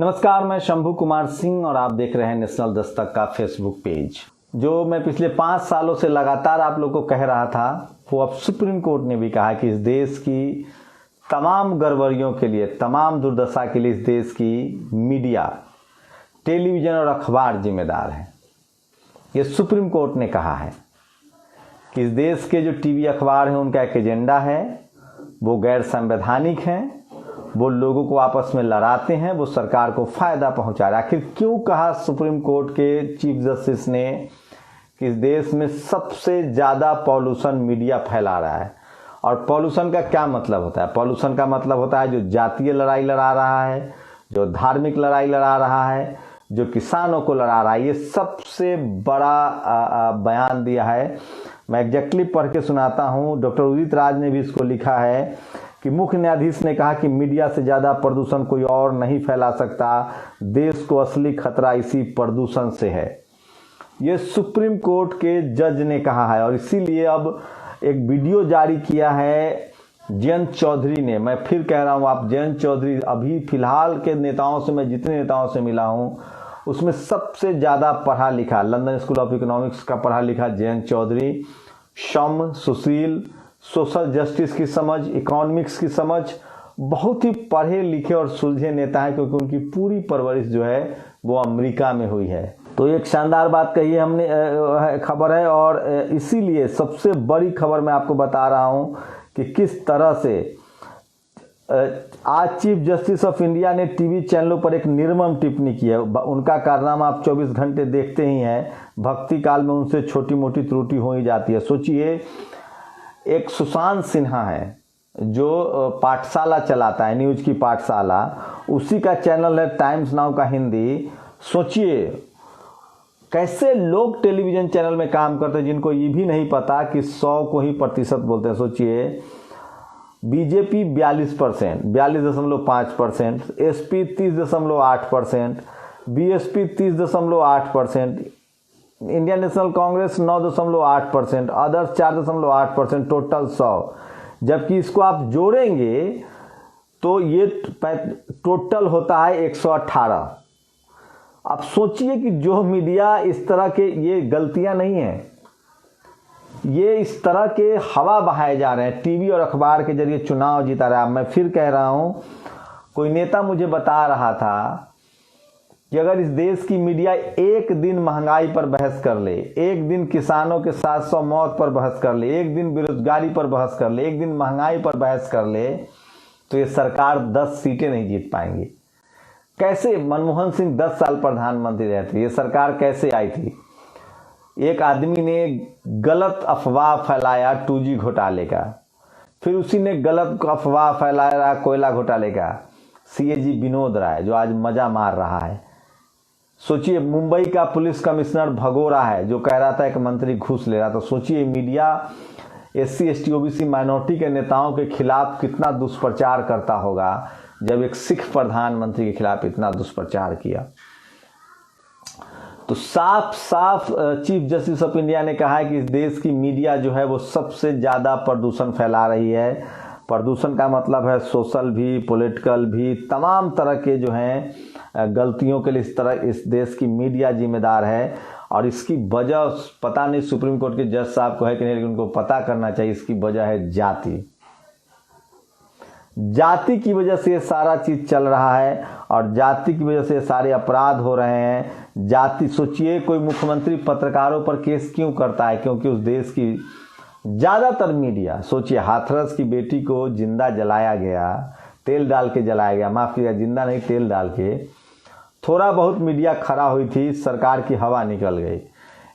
नमस्कार, मैं शंभू कुमार सिंह और आप देख रहे हैं नेशनल दस्तक का फेसबुक पेज। जो मैं पिछले 5 सालों से लगातार आप लोगों को कह रहा था, वो अब सुप्रीम कोर्ट ने भी कहा कि इस देश की तमाम गड़बड़ियों के लिए, तमाम दुर्दशा के लिए इस देश की मीडिया, टेलीविज़न और अखबार जिम्मेदार है। ये सुप्रीम कोर्ट ने कहा है कि इस देश के जो टीवी अखबार हैं उनका एक एजेंडा है, वो गैर संवैधानिक हैं, वो लोगों को आपस में लड़ाते हैं, वो सरकार को फ़ायदा पहुंचा रहा है। आखिर क्यों कहा सुप्रीम कोर्ट के चीफ जस्टिस ने कि इस देश में सबसे ज़्यादा पॉल्यूशन मीडिया फैला रहा है? और पॉल्यूशन का क्या मतलब होता है? पॉल्यूशन का मतलब होता है जो जातीय लड़ाई लड़ा रहा है, जो धार्मिक लड़ाई लड़ा रहा है, जो किसानों को लड़ा रहा है। ये सबसे बड़ा बयान दिया है। मैं एग्जैक्टली पढ़ के सुनाता हूँ। डॉक्टर उदित राज ने भी इसको लिखा है कि मुख्य न्यायाधीश ने कहा कि मीडिया से ज़्यादा प्रदूषण कोई और नहीं फैला सकता। देश को असली खतरा इसी प्रदूषण से है। ये सुप्रीम कोर्ट के जज ने कहा है और इसीलिए अब एक वीडियो जारी किया है जयंत चौधरी ने। मैं फिर कह रहा हूँ, आप जयंत चौधरी, अभी फिलहाल के नेताओं से मैं जितने नेताओं से मिला हूँ उसमें सबसे ज़्यादा पढ़ा लिखा, लंदन स्कूल ऑफ इकोनॉमिक्स का पढ़ा लिखा जयंत चौधरी, सौम्य, सुशील, सोशल जस्टिस की समझ, इकोनॉमिक्स की समझ, बहुत ही पढ़े लिखे और सुलझे नेता हैं, क्योंकि उनकी पूरी परवरिश जो है वो अमेरिका में हुई है। तो एक शानदार बात कही है हमने, खबर है। और इसीलिए सबसे बड़ी खबर मैं आपको बता रहा हूँ कि किस तरह से आज चीफ जस्टिस ऑफ इंडिया ने टीवी चैनलों पर एक निर्मम टिप्पणी की है। उनका कारनामा आप 24 घंटे देखते ही हैं। भक्ति काल में उनसे छोटी मोटी त्रुटि हो ही जाती है। सोचिए, एक सुशांत सिन्हा है जो पाठशाला चलाता है, न्यूज की पाठशाला, उसी का चैनल है टाइम्स नाउ का हिंदी। सोचिए कैसे लोग टेलीविज़न चैनल में काम करते हैं जिनको ये भी नहीं पता कि 100 को ही प्रतिशत बोलते हैं। सोचिए, BJP 42%, 42.5%, SP 30.8%, BSP 30.8%, Indian national Congress 9.8%, others 4.8%, total 100। जबकि इसको आप जोड़ेंगे तो ये टोटल होता है 118। अब सोचिए कि जो मीडिया इस तरह के, ये गलतियां नहीं हैं, ये इस तरह के हवा बहाए जा रहे हैं, टीवी और अखबार के जरिए चुनाव जीता रहा है। मैं फिर कह रहा हूं, कोई नेता मुझे बता रहा था कि अगर इस देश की मीडिया एक दिन महंगाई पर बहस कर ले, एक दिन किसानों के 700 मौत पर बहस कर ले, एक दिन बेरोजगारी पर बहस कर ले, एक दिन महंगाई पर बहस कर ले, तो ये सरकार 10 सीटें नहीं जीत पाएंगी। कैसे मनमोहन सिंह 10 साल प्रधानमंत्री रहे थे, ये सरकार कैसे आई थी? एक आदमी ने गलत अफवाह फैलाया 2G घोटाले का, फिर उसी ने गलत अफवाह फैलाया कोयला घोटाले का, CAG विनोद राय, जो आज मजा मार रहा है। सोचिए, मुंबई का पुलिस कमिश्नर भगोरा है जो कह रहा था एक मंत्री घूस ले रहा था। सोचिए, media SC ST OBC minority के नेताओं के खिलाफ कितना दुष्प्रचार करता होगा जब एक सिख प्रधानमंत्री के खिलाफ इतना दुष्प्रचार किया। तो साफ साफ चीफ जस्टिस ऑफ इंडिया ने कहा है कि इस देश की मीडिया जो है वो सबसे ज़्यादा प्रदूषण फैला रही है। प्रदूषण का मतलब है सोशल भी, पॉलिटिकल भी, तमाम तरह के जो हैं गलतियों के लिए इस देश की मीडिया जिम्मेदार है। और इसकी वजह पता नहीं सुप्रीम कोर्ट के जज साहब को है कि नहीं, लेकिन उनको पता करना चाहिए। इसकी वजह है जाति। जाति की वजह से ये सारा चीज़ चल रहा है और जाति की वजह से सारे अपराध हो रहे हैं। जाति, सोचिए कोई मुख्यमंत्री पत्रकारों पर केस क्यों करता है? क्योंकि उस देश की ज़्यादातर मीडिया, सोचिए हाथरस की बेटी को जिंदा जलाया गया, तेल डाल के जलाया गया, माफ़ कीजिएगा, जिंदा नहीं तेल डाल के। थोड़ा बहुत मीडिया खड़ा हुई थी, सरकार की हवा निकल गई,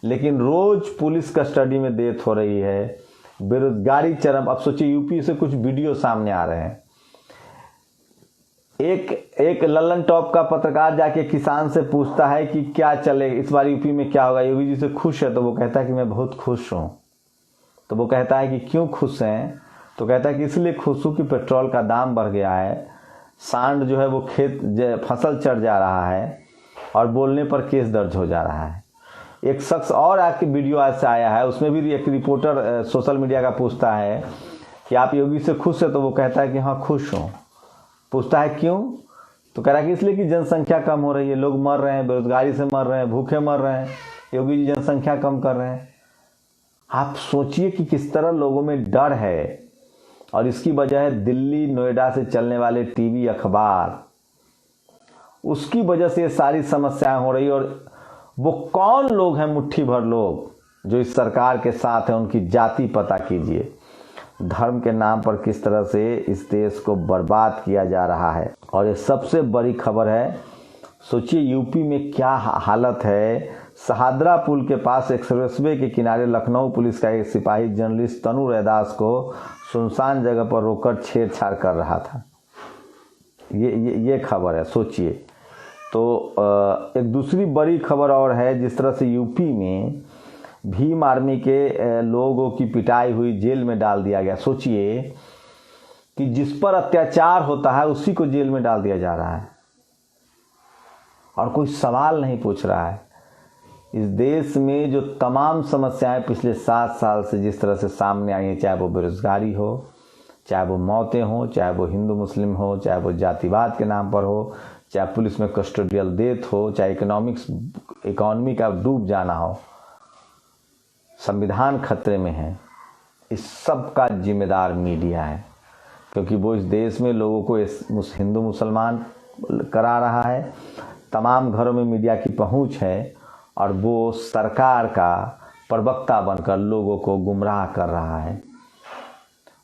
लेकिन रोज़ पुलिस कस्टडी में डेथ हो रही है, बेरोजगारी चरम। अब सोचिए यूपी से कुछ वीडियो सामने आ रहे हैं। एक लल्लन टॉप का पत्रकार जाके किसान से पूछता है कि क्या चले इस बार यूपी में, क्या होगा, योगी जी से खुश है? तो वो कहता है कि मैं बहुत खुश हूँ। तो वो कहता है कि क्यों खुश हैं? तो कहता है कि इसलिए खुश हूँ कि पेट्रोल का दाम बढ़ गया है, सांड जो है वो फसल चढ़ जा रहा है और बोलने पर केस दर्ज हो जा रहा है। एक शख्स और आके वीडियो आज से आया है, उसमें भी एक रिपोर्टर सोशल मीडिया का पूछता है कि आप योगी से खुश है? तो वो कहता है कि हाँ खुश हूँ। पूछता है क्यों? तो कह रहा है कि इसलिए कि जनसंख्या कम हो रही है, लोग मर रहे हैं, बेरोजगारी से मर रहे हैं, भूखे मर रहे हैं, योगी जी जनसंख्या कम कर रहे हैं। आप सोचिए कि किस तरह लोगों में डर है, और इसकी वजह है दिल्ली नोएडा से चलने वाले टीवी अखबार, उसकी वजह से ये सारी समस्याएं हो रही। और वो कौन लोग हैं, मुट्ठी भर लोग जो इस सरकार के साथ हैं, उनकी जाति पता कीजिए। धर्म के नाम पर किस तरह से इस देश को बर्बाद किया जा रहा है। और ये सबसे बड़ी खबर है, सोचिए यूपी में क्या हालत है। सहादरा पुल के पास एक्सप्रेसवे के किनारे लखनऊ पुलिस का एक सिपाही जर्नलिस्ट तनु रैदास को सुनसान जगह पर रोककर छेड़छाड़ कर रहा था। ये खबर है, सोचिए। तो एक दूसरी बड़ी खबर और है, जिस तरह से यूपी में भीम आर्मी के लोगों की पिटाई हुई, जेल में डाल दिया गया। सोचिए कि जिस पर अत्याचार होता है उसी को जेल में डाल दिया जा रहा है और कोई सवाल नहीं पूछ रहा है। इस देश में जो तमाम समस्याएं पिछले 7 साल से जिस तरह से सामने आई हैं, चाहे वो बेरोजगारी हो, चाहे वो मौतें हो, चाहे वो हिंदू मुस्लिम हो, चाहे वो जातिवाद के नाम पर हो, चाहे पुलिस में कस्टोडियल डेथ हो, चाहे इकोनॉमी का डूब जाना हो, संविधान खतरे में है, इस सब का जिम्मेदार मीडिया है। क्योंकि वो इस देश में लोगों को हिंदू मुसलमान करा रहा है, तमाम घरों में मीडिया की पहुंच है, और वो सरकार का प्रवक्ता बनकर लोगों को गुमराह कर रहा है।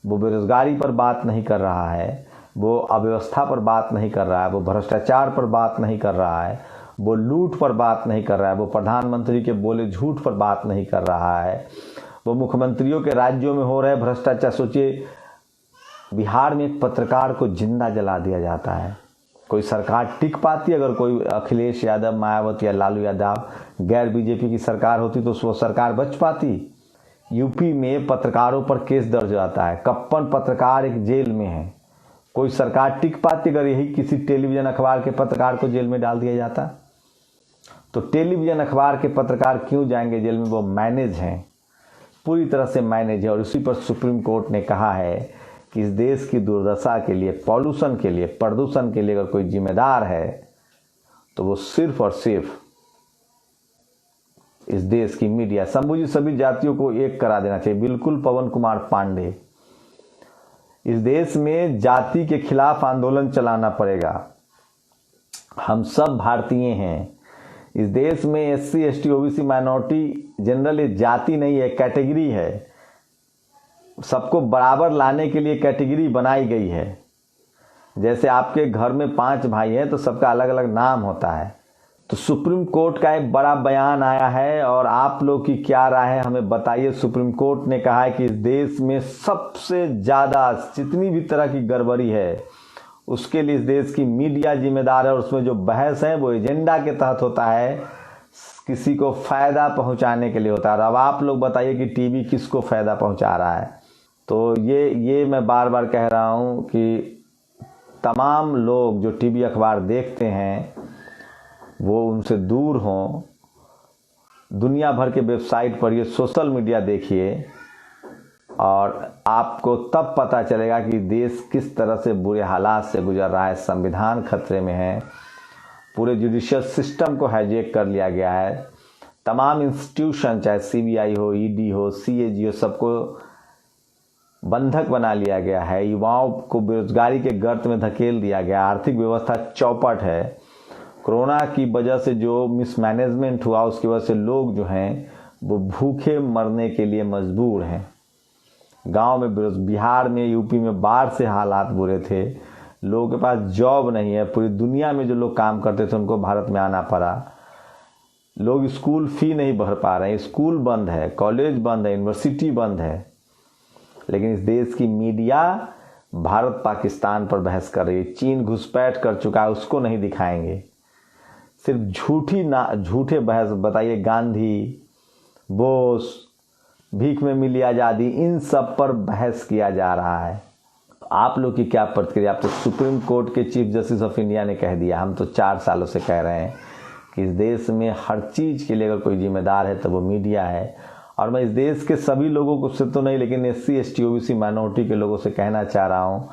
वो बेरोजगारी पर बात नहीं कर रहा है, वो अव्यवस्था पर बात नहीं कर रहा है, वो भ्रष्टाचार पर बात नहीं कर रहा है, वो लूट पर बात नहीं कर रहा है, वो प्रधानमंत्री के बोले झूठ पर बात नहीं कर रहा है, वो मुख्यमंत्रियों के राज्यों में हो रहे भ्रष्टाचार। सोचिए बिहार में एक पत्रकार को जिंदा जला दिया जाता है। कोई सरकार टिक पाती? अगर कोई अखिलेश यादव, मायावती या लालू यादव गैर बीजेपी की सरकार होती तो वो सरकार बच पाती? यूपी में पत्रकारों पर केस दर्ज आता है, कप्पन पत्रकार एक जेल में है। कोई सरकार टिक पाती अगर यही किसी टेलीविजन अखबार के पत्रकार को जेल में डाल दिया जाता? तो टेलीविजन अखबार के पत्रकार क्यों जाएंगे जेल में? वो मैनेज हैं, पूरी तरह से मैनेज है। और उसी पर सुप्रीम कोर्ट ने कहा है कि इस देश की दुर्दशा के लिए, पॉल्यूशन के लिए, प्रदूषण के लिए अगर कोई जिम्मेदार है तो वो सिर्फ और सिर्फ इस देश की मीडिया। समूची सभी जातियों को एक करा देना चाहिए, बिल्कुल पवन कुमार पांडे। इस देश में जाति के खिलाफ आंदोलन चलाना पड़ेगा। हम सब भारतीय हैं। इस देश में SC, ST, OBC, minority general ये जाति नहीं है, कैटेगरी है। सबको बराबर लाने के लिए कैटेगरी बनाई गई है। जैसे आपके घर में 5 भाई हैं तो सबका अलग अलग नाम होता है। तो सुप्रीम कोर्ट का एक बड़ा बयान आया है, और आप लोग की क्या राय है हमें बताइए। सुप्रीम कोर्ट ने कहा है कि इस देश में सबसे ज़्यादा जितनी भी तरह की गड़बड़ी है उसके लिए इस देश की मीडिया जिम्मेदार है। और उसमें जो बहस है वो एजेंडा के तहत होता है, किसी को फ़ायदा पहुंचाने के लिए होता है। अब आप लोग बताइए कि टीवी किसको फ़ायदा पहुंचा रहा है? तो ये मैं बार बार कह रहा हूं कि तमाम लोग जो टीवी अखबार देखते हैं वो उनसे दूर हों। दुनिया भर के वेबसाइट पर ये सोशल मीडिया देखिए और आपको तब पता चलेगा कि देश किस तरह से बुरे हालात से गुजर रहा है। संविधान खतरे में है, पूरे जुडिशियल सिस्टम को हाईजैक कर लिया गया है। तमाम इंस्टीट्यूशन, चाहे सीबीआई हो, ईडी हो, सीएजी हो, सबको बंधक बना लिया गया है। युवाओं को बेरोजगारी के गर्त में धकेल दिया गया। आर्थिक व्यवस्था चौपट है। कोरोना की वजह से जो मिसमैनेजमेंट हुआ उसकी वजह से लोग जो हैं वो भूखे मरने के लिए मजबूर हैं। गांव में, बिहार में, यूपी में बाढ़ से हालात बुरे थे। लोगों के पास जॉब नहीं है। पूरी दुनिया में जो लोग काम करते थे उनको भारत में आना पड़ा। लोग स्कूल फी नहीं भर पा रहे हैं, स्कूल बंद है, कॉलेज बंद है, यूनिवर्सिटी बंद है। लेकिन इस देश की मीडिया भारत पाकिस्तान पर बहस कर रही है। चीन घुसपैठ कर चुका है, उसको नहीं दिखाएंगे। सिर्फ झूठे बहस। बताइए, गांधी, बोस, भीख में मिली आज़ादी, इन सब पर बहस किया जा रहा है। आप लोग की क्या प्रतिक्रिया? आप तो सुप्रीम कोर्ट के चीफ जस्टिस ऑफ इंडिया ने कह दिया। हम तो 4 सालों से कह रहे हैं कि इस देश में हर चीज़ के लिए अगर कोई जिम्मेदार है तो वो मीडिया है। और मैं इस देश के सभी लोगों को से तो नहीं, लेकिन एससी, एसटी, ओबीसी, माइनॉरिटी के लोगों से कहना चाह रहा हूँ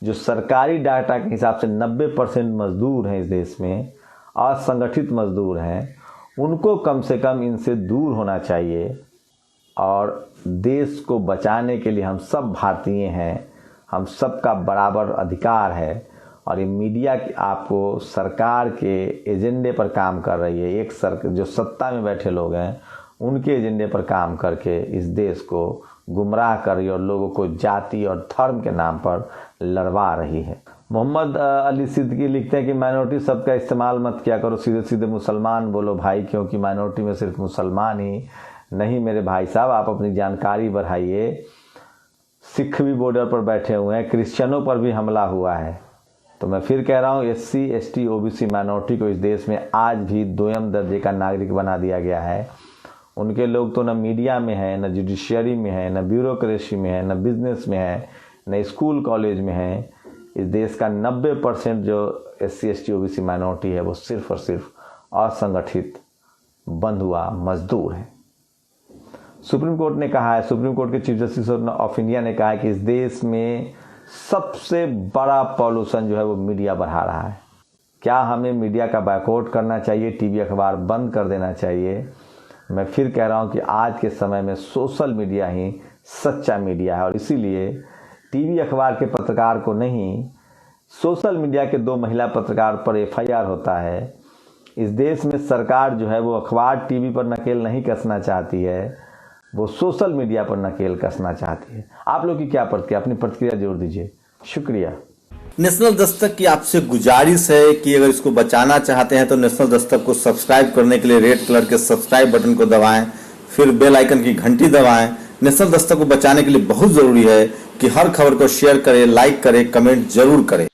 जो सरकारी डाटा के हिसाब से 90% मजदूर हैं इस देश में, असंगठित मजदूर हैं, उनको कम से कम इनसे दूर होना चाहिए। और देश को बचाने के लिए हम सब भारतीय हैं, हम सबका बराबर अधिकार है। और ये मीडिया आपको सरकार के एजेंडे पर काम कर रही है। एक जो सत्ता में बैठे लोग हैं उनके एजेंडे पर काम करके इस देश को गुमराह कर रही है और लोगों को जाति और धर्म के नाम पर लड़वा रही है। मोहम्मद अली सिद्दीकी लिखते हैं कि माइनॉरिटी शब्द का इस्तेमाल मत किया करो, सीधे सीधे मुसलमान बोलो भाई, क्योंकि माइनॉरिटी में सिर्फ मुसलमान ही नहीं मेरे भाई साहब, आप अपनी जानकारी बढ़ाइए। सिख भी बॉर्डर पर बैठे हुए हैं, क्रिश्चियनों पर भी हमला हुआ है। तो मैं फिर कह रहा हूँ, SC ST OBC माइनॉरिटी को इस देश में आज भी 2म दर्जे का नागरिक बना दिया गया है। उनके लोग तो न मीडिया में है, न जुडिशियरी में है, न ब्यूरोक्रेसी में है, न बिजनेस में है, न स्कूल कॉलेज में है। इस देश का 90% जो SC ST OBC माइनॉरिटी है वो सिर्फ और सिर्फ असंगठित बंधुआ मजदूर है। सुप्रीम कोर्ट ने कहा है, सुप्रीम कोर्ट के चीफ जस्टिस ऑफ इंडिया ने कहा है कि इस देश में सबसे बड़ा पॉल्यूशन जो है वो मीडिया बढ़ा रहा है। क्या हमें मीडिया का बायकॉट करना चाहिए, टीवी अखबार बंद कर देना चाहिए? मैं फिर कह रहा हूं कि आज के समय में सोशल मीडिया ही सच्चा मीडिया है और इसीलिए टीवी अखबार के पत्रकार को नहीं, सोशल मीडिया के 2 महिला पत्रकार पर FIR होता है। इस देश में सरकार जो है वो अखबार टीवी पर नकेल नहीं कसना चाहती है, वो सोशल मीडिया पर नकेल कसना चाहती है। आप लोग की क्या प्रतिक्रिया, अपनी प्रतिक्रिया जरूर दीजिए। शुक्रिया। नेशनल दस्तक की आपसे गुजारिश है कि अगर इसको बचाना चाहते हैं तो नेशनल दस्तक को सब्सक्राइब करने के लिए रेड कलर के सब्सक्राइब बटन को दबाएं, फिर बेल आइकन की घंटी दबाएं। नेशनल दस्तक को बचाने के लिए बहुत जरूरी है कि हर खबर को शेयर करें, लाइक करें, कमेंट जरूर करें।